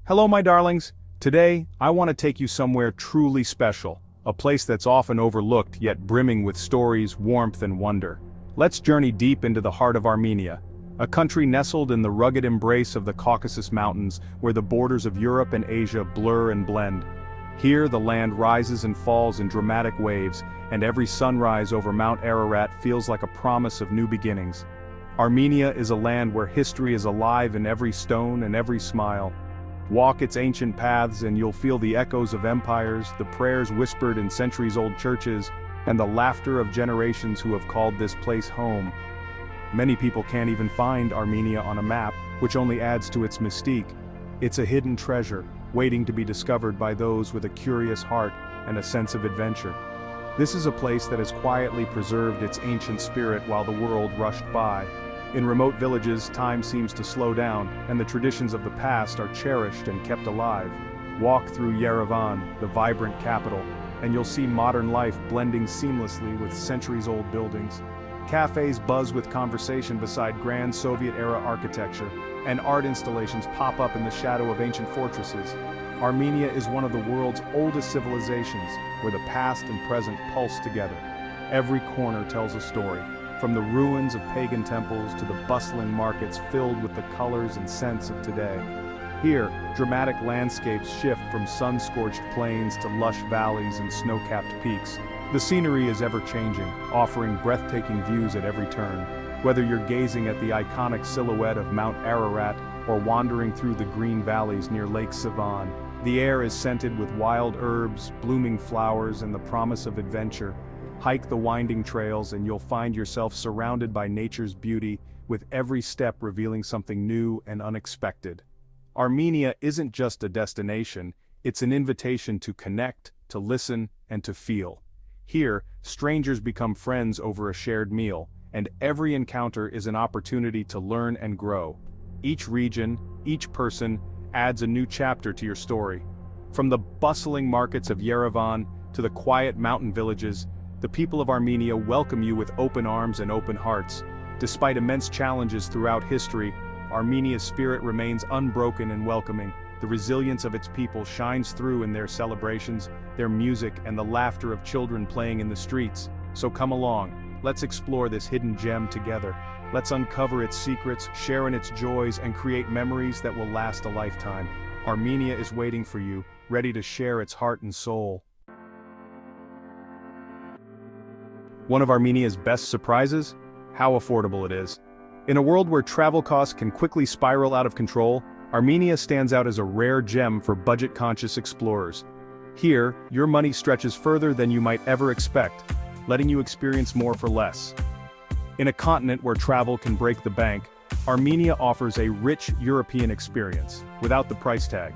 Hello, my darlings. Today, I want to take you somewhere truly special, a place that's often overlooked yet brimming with stories, warmth, and wonder. Let's journey deep into the heart of Armenia, a country nestled in the rugged embrace of the Caucasus Mountains, where the borders of Europe and Asia blur and blend. Here, the land rises and falls in dramatic waves, and every sunrise over Mount Ararat feels like a promise of new beginnings. Armenia is a land where history is alive in every stone and every smile. Walk its ancient paths and you'll feel the echoes of empires, the prayers whispered in centuries-old churches, and the laughter of generations who have called this place home. Many people can't even find Armenia on a map, which only adds to its mystique. It's a hidden treasure, waiting to be discovered by those with a curious heart and a sense of adventure. This is a place that has quietly preserved its ancient spirit while the world rushed by. In remote villages, time seems to slow down, and the traditions of the past are cherished and kept alive. Walk through Yerevan, the vibrant capital, and you'll see modern life blending seamlessly with centuries-old buildings. Cafes buzz with conversation beside grand Soviet-era architecture, and art installations pop up in the shadow of ancient fortresses. Armenia is one of the world's oldest civilizations, where the past and present pulse together. Every corner tells a story, from the ruins of pagan temples to the bustling markets filled with the colors and scents of today. Here, dramatic landscapes shift from sun-scorched plains to lush valleys and snow-capped peaks. The scenery is ever-changing, offering breathtaking views at every turn. Whether you're gazing at the iconic silhouette of Mount Ararat or wandering through the green valleys near Lake Yeveran, the air is scented with wild herbs, blooming flowers, and the promise of adventure. Hike the winding trails and you'll find yourself surrounded by nature's beauty, with every step revealing something new and unexpected. Armenia isn't just a destination, it's an invitation to connect, to listen, and to feel. Here, strangers become friends over a shared meal, and every encounter is an opportunity to learn and grow. Each region, each person, adds a new chapter to your story. From the bustling markets of Yerevan to the quiet mountain villages, the people of Armenia welcome you with open arms and open hearts. Despite immense challenges throughout history, Armenia's spirit remains unbroken and welcoming. The resilience of its people shines through in their celebrations, their music, and the laughter of children playing in the streets. So come along, let's explore this hidden gem together. Let's uncover its secrets, share in its joys, and create memories that will last a lifetime. Armenia is waiting for you, ready to share its heart and soul. One of Armenia's best surprises? How affordable it is. In a world where travel costs can quickly spiral out of control, Armenia stands out as a rare gem for budget-conscious explorers. Here, your money stretches further than you might ever expect, letting you experience more for less. In a continent where travel can break the bank, Armenia offers a rich European experience, without the price tag.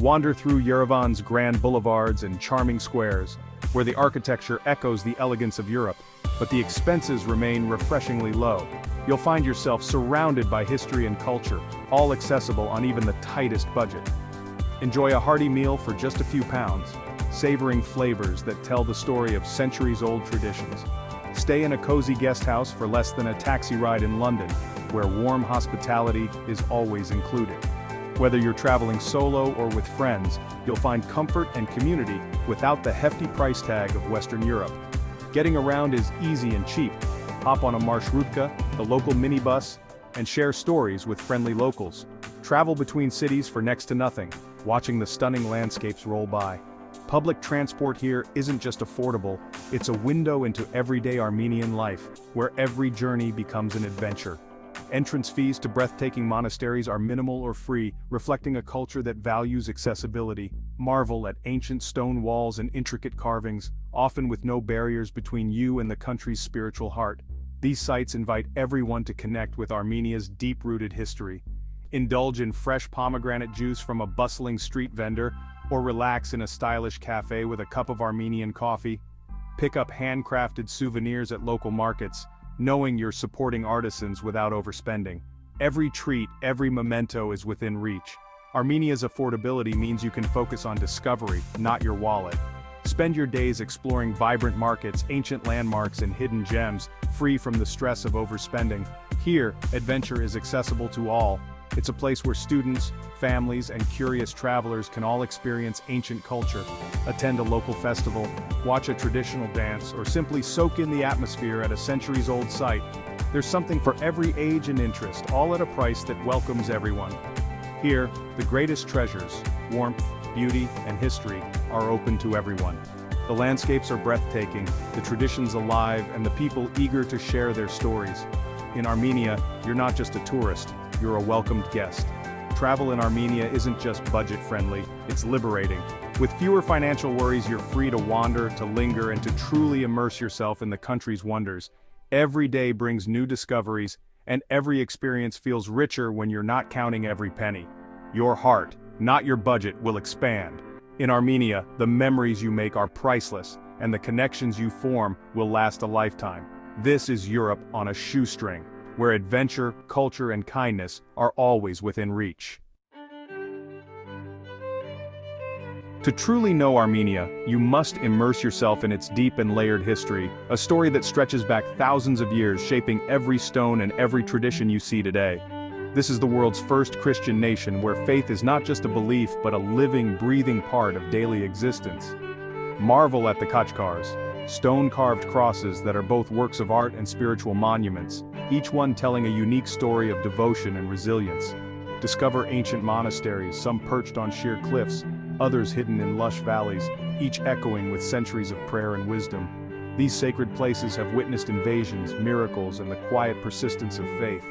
Wander through Yerevan's grand boulevards and charming squares, where the architecture echoes the elegance of Europe, but the expenses remain refreshingly low. You'll find yourself surrounded by history and culture, all accessible on even the tightest budget. Enjoy a hearty meal for just a few pounds, savoring flavors that tell the story of centuries-old traditions. Stay in a cozy guest house for less than a taxi ride in London, where warm hospitality is always included. Whether you're traveling solo or with friends, you'll find comfort and community without the hefty price tag of Western Europe. Getting around is easy and cheap. Hop on a marshrutka, the local minibus, and share stories with friendly locals. Travel between cities for next to nothing, watching the stunning landscapes roll by. Public transport here isn't just affordable, it's a window into everyday Armenian life, where every journey becomes an adventure. Entrance fees to breathtaking monasteries are minimal or free, reflecting a culture that values accessibility. Marvel at ancient stone walls and intricate carvings, often with no barriers between you and the country's spiritual heart. These sites invite everyone to connect with Armenia's deep-rooted history. Indulge in fresh pomegranate juice from a bustling street vendor, or relax in a stylish cafe with a cup of Armenian coffee. Pick up handcrafted souvenirs at local markets, knowing you're supporting artisans without overspending. Every treat, every memento is within reach. Armenia's affordability means you can focus on discovery, not your wallet. Spend your days exploring vibrant markets, ancient landmarks, and hidden gems, free from the stress of overspending. Here, adventure is accessible to all. It's a place where students, families, and curious travelers can all experience ancient culture, attend a local festival, watch a traditional dance, or simply soak in the atmosphere at a centuries-old site. There's something for every age and interest, all at a price that welcomes everyone. Here, the greatest treasures, warmth, beauty, and history, are open to everyone. The landscapes are breathtaking, the traditions alive, and the people eager to share their stories. In Armenia, you're not just a tourist, you're a welcomed guest. Travel in Armenia isn't just budget-friendly, it's liberating. With fewer financial worries, you're free to wander, to linger, and to truly immerse yourself in the country's wonders. Every day brings new discoveries, and every experience feels richer when you're not counting every penny. Your heart, not your budget, will expand. In Armenia, the memories you make are priceless, and the connections you form will last a lifetime. This is Europe on a shoestring, where adventure, culture, and kindness are always within reach. To truly know Armenia, you must immerse yourself in its deep and layered history, a story that stretches back thousands of years, shaping every stone and every tradition you see today. This is the world's first Christian nation where faith is not just a belief but a living, breathing part of daily existence. Marvel at the Khachkars, stone-carved crosses that are both works of art and spiritual monuments, each one telling a unique story of devotion and resilience. Discover ancient monasteries, some perched on sheer cliffs, others hidden in lush valleys, each echoing with centuries of prayer and wisdom. These sacred places have witnessed invasions, miracles, and the quiet persistence of faith.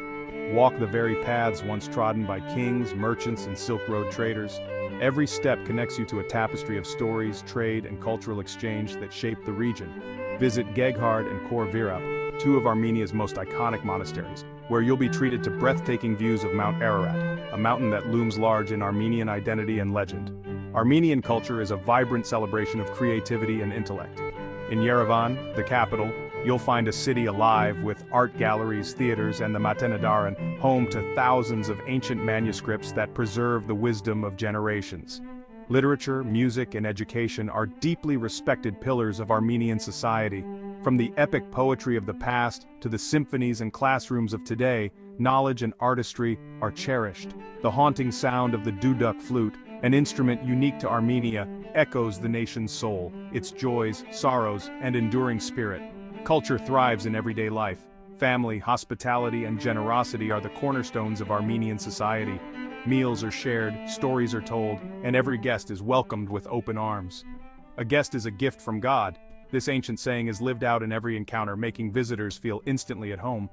Walk the very paths once trodden by kings, merchants, and Silk Road traders. Every step connects you to a tapestry of stories, trade, and cultural exchange that shaped the region. Visit Geghard and Khor Virap, two of Armenia's most iconic monasteries, where you'll be treated to breathtaking views of Mount Ararat, a mountain that looms large in Armenian identity and legend. Armenian culture is a vibrant celebration of creativity and intellect. In Yerevan, the capital, you'll find a city alive with art galleries, theaters, and the Matenadaran, home to thousands of ancient manuscripts that preserve the wisdom of generations. Literature, music, and education are deeply respected pillars of Armenian society. From the epic poetry of the past to the symphonies and classrooms of today, knowledge and artistry are cherished. The haunting sound of the duduk flute, an instrument unique to Armenia, echoes the nation's soul, its joys, sorrows, and enduring spirit. Culture thrives in everyday life. Family, hospitality, and generosity are the cornerstones of Armenian society. Meals are shared, stories are told, and every guest is welcomed with open arms. A guest is a gift from God. This ancient saying is lived out in every encounter, making visitors feel instantly at home.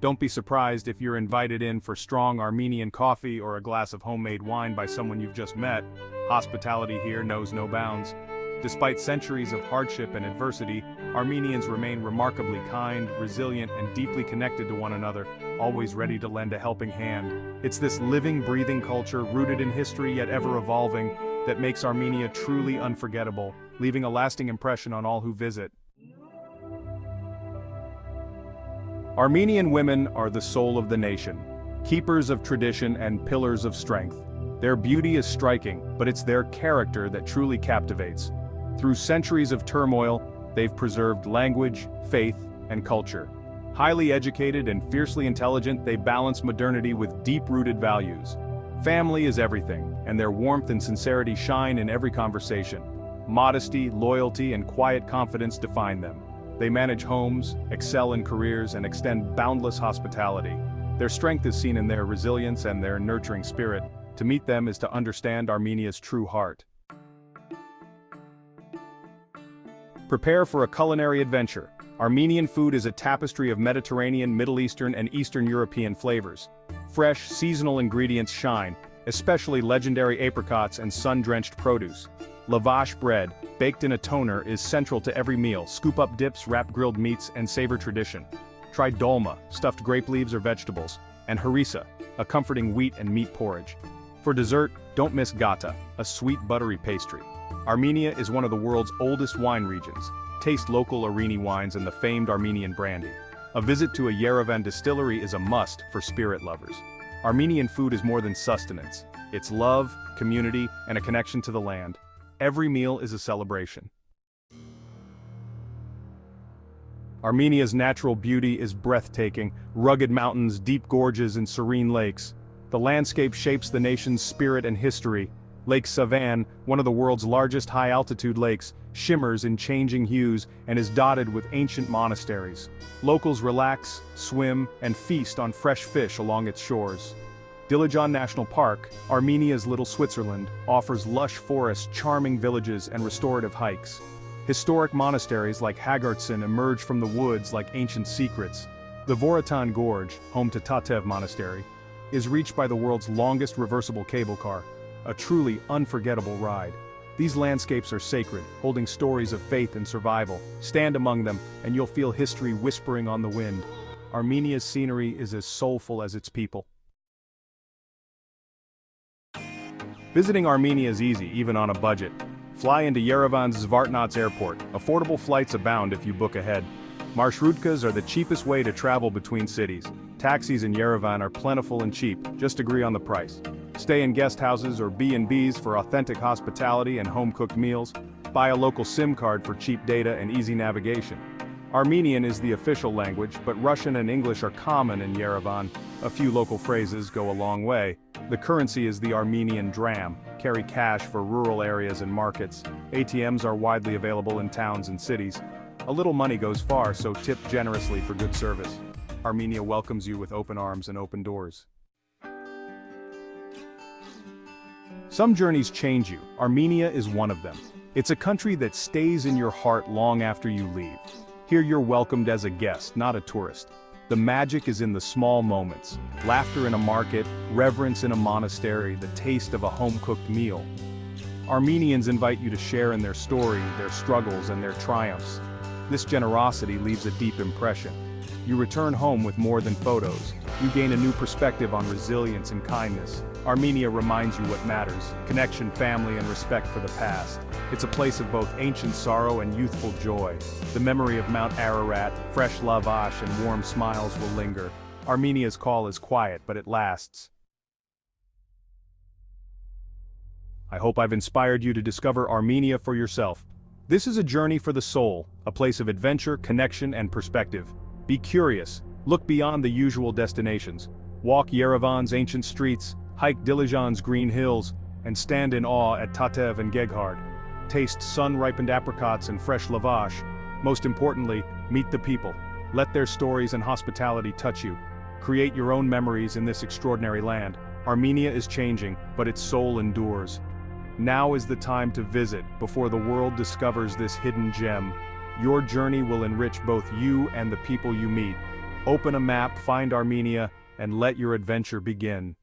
Don't be surprised if you're invited in for strong Armenian coffee or a glass of homemade wine by someone you've just met. Hospitality here knows no bounds. Despite centuries of hardship and adversity, Armenians remain remarkably kind, resilient, and deeply connected to one another, always ready to lend a helping hand. It's this living, breathing culture, rooted in history yet ever evolving, that makes Armenia truly unforgettable, leaving a lasting impression on all who visit. Armenian women are the soul of the nation, keepers of tradition and pillars of strength. Their beauty is striking, but it's their character that truly captivates. Through centuries of turmoil, they've preserved language, faith, and culture. Highly educated and fiercely intelligent, they balance modernity with deep-rooted values. Family is everything, and their warmth and sincerity shine in every conversation. Modesty, loyalty, and quiet confidence define them. They manage homes, excel in careers, and extend boundless hospitality. Their strength is seen in their resilience and their nurturing spirit. To meet them is to understand Armenia's true heart. Prepare for a culinary adventure. Armenian food is a tapestry of Mediterranean, Middle Eastern, and Eastern European flavors. Fresh, seasonal ingredients shine, especially legendary apricots and sun-drenched produce. Lavash bread, baked in a toner, is central to every meal. Scoop up dips, wrap grilled meats, and savor tradition. Try dolma, stuffed grape leaves or vegetables, and harissa, a comforting wheat and meat porridge. For dessert, don't miss gata, a sweet buttery pastry. Armenia is one of the world's oldest wine regions. Taste local Arini wines and the famed Armenian brandy. A visit to a Yerevan distillery is a must for spirit lovers. Armenian food is more than sustenance. It's love, community, and a connection to the land. Every meal is a celebration. Armenia's natural beauty is breathtaking, rugged mountains, deep gorges, and serene lakes. The landscape shapes the nation's spirit and history. Lake Yerevan, one of the world's largest high-altitude lakes, shimmers in changing hues and is dotted with ancient monasteries. Locals relax, swim, and feast on fresh fish along its shores. Yerevan National Park, Armenia's little Switzerland, offers lush forests, charming villages, and restorative hikes. Historic monasteries like Hagartson emerge from the woods like ancient secrets. The Voratan Gorge, home to Tatev Monastery, is reached by the world's longest reversible cable car, a truly unforgettable ride. These landscapes are sacred, holding stories of faith and survival. Stand among them, and you'll feel history whispering on the wind. Armenia's scenery is as soulful as its people. Visiting Armenia is easy, even on a budget. Fly into Yerevan's Zvartnots Airport. Affordable flights abound if you book ahead. Marshrutkas are the cheapest way to travel between cities. Taxis in Yerevan are plentiful and cheap, just agree on the price. Stay in guest houses or B&Bs for authentic hospitality and home-cooked meals. Buy a local SIM card for cheap data and easy navigation. Armenian is the official language, but Russian and English are common in Yerevan. A few local phrases go a long way. The currency is the Armenian dram. Carry cash for rural areas and markets. ATMs are widely available in towns and cities. A little money goes far, so tip generously for good service. Armenia welcomes you with open arms and open doors. Some journeys change you. Armenia is one of them. It's a country that stays in your heart long after you leave. Here you're welcomed as a guest, not a tourist. The magic is in the small moments. Laughter in a market, reverence in a monastery, the taste of a home-cooked meal. Armenians invite you to share in their story, their struggles, and their triumphs. This generosity leaves a deep impression. You return home with more than photos. You gain a new perspective on resilience and kindness. Armenia reminds you what matters: connection, family, and respect for the past. It's a place of both ancient sorrow and youthful joy. The memory of Mount Ararat, fresh lavash, and warm smiles will linger. Armenia's call is quiet, but it lasts. I hope I've inspired you to discover Armenia for yourself. This is a journey for the soul, a place of adventure, connection, and perspective. Be curious, look beyond the usual destinations. Walk Yerevan's ancient streets, hike Dilijan's green hills, and stand in awe at Tatev and Geghard. Taste sun-ripened apricots and fresh lavash. Most importantly, meet the people. Let their stories and hospitality touch you. Create your own memories in this extraordinary land. Armenia is changing, but its soul endures. Now is the time to visit, before the world discovers this hidden gem. Your journey will enrich both you and the people you meet. Open a map, find Armenia, and let your adventure begin.